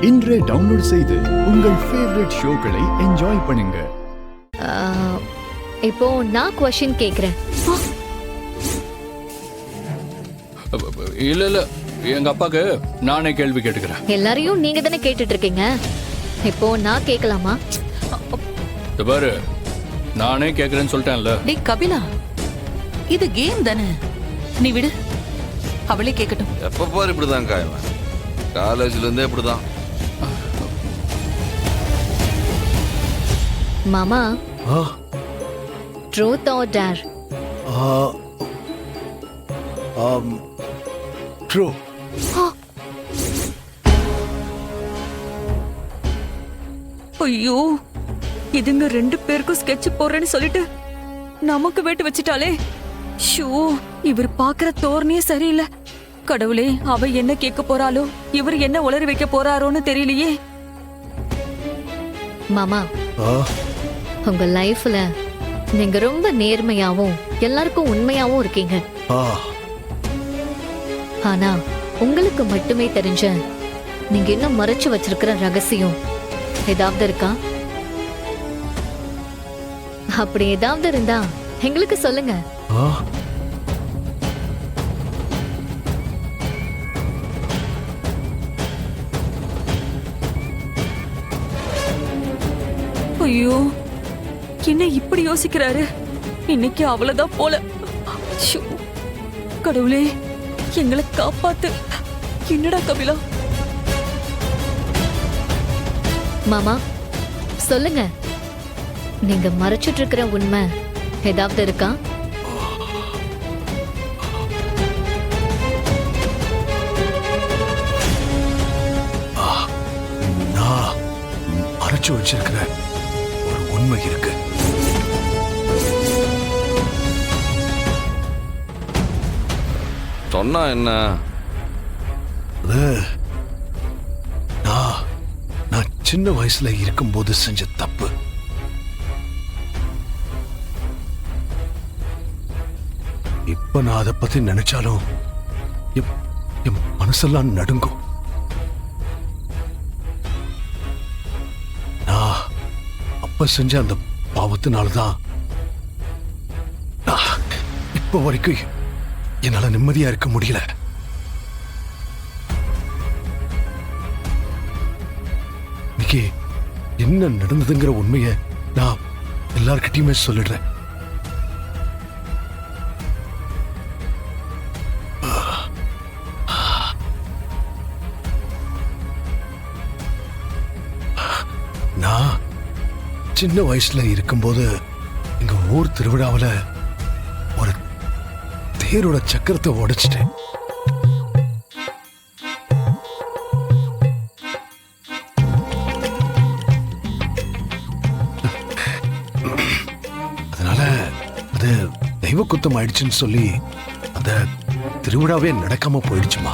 இன்றே டவுன்லோட் செய்து உங்கள் ஃபேவரட் ஷோக்களை என்ஜாய் பண்ணுங்க. இப்போ நான் क्वेश्चन கேக்குறேன். இல்ல இல்ல, எங்க அப்பாக்கு நானே கேள்வி கேட்டுக்கிறேன். எல்லாரையும் நீங்க தானே கேட்டுட்டு இருக்கீங்க. இப்போ நான் கேட்கலாமா? பாரு, நானே கேக்குறேன்னு சொல்லிட்டேன்ல. டேய் கபிலா, இது கேம் தானே, நீ விடு, அவளே கேட்கட்டும். எப்ப பாரு இப்படிதான் காயவன், காலேஜ்ல இருந்தே இப்படிதான். மாமா, ட்ரூத் ஆர் டேர்? ட்ரூ. ஐயோ, இதுங்க ரெண்டு பேருக்கும் ஸ்கெட்ச் போடுறேன்னு சொல்லிட்டு நமக்கு வேட்டு வச்சிட்டாலே. ஷோ, இவர் பாக்குற தோரணையே சரியில்லை. கடவுளே, அவ என்ன கேட்க போறாளோ, இவர் என்ன உளறி வைக்க போறாரோன்னு தெரியலையே. மாமா, உங்க லைஃப்ல நீங்க ரொம்ப நேர்மையாவும் எல்லாருக்கும் உண்மையாவும் இருக்கீங்க. ஆனா உங்களுக்கு மட்டுமே தெரிஞ்ச நீங்க இன்னும் மறைச்சு வச்சிருக்கிற ரகசியம் ஏதாவது இருக்கா? அப்படி ஏதாவது இருந்தா எங்களுக்கு சொல்லுங்க. ஐயோ, என்ன இப்படி யோசிக்கிறாரு? இன்னைக்கு அவ்வளவுதான் போல. ஷோ, கடவுளே, எங்களை காப்பாத்து. என்னடா கபிலா? மாமா சொல்லுங்க, நீங்க மறைச்சிட்டு இருக்கிற உண்மை ஏதாவது இருக்கா? நான் மறைச்சு வச்சிருக்கிற ஒரு உண்மை இருக்கு. சொன்னா என்ன? நான் சின்ன வயசுல இருக்கும்போது செஞ்ச தப்பு. இப்ப நான் அதை பத்தி நினைச்சாலும் என் மனசெல்லாம் நடுங்கும். நான் அப்ப செஞ்ச அந்த பாவத்தினால்தான் இப்ப வரைக்கும் என்னால நிம்மதியா இருக்க முடியல. இன்னைக்கு என்ன நடந்ததுங்கிற உண்மையை நான் எல்லார்கிட்டயுமே சொல்லிடுறேன். நான் சின்ன வயசுல இருக்கும்போது எங்க ஊர் திருவிழாவில் ஒரு தேரோட சக்கரத்தை உடைச்சிட்டேன். அதனால அது தெய்வ குத்தம் ஆயிடுச்சுன்னு சொல்லி அந்த திருவிழாவே நடக்காம போயிடுச்சுமா.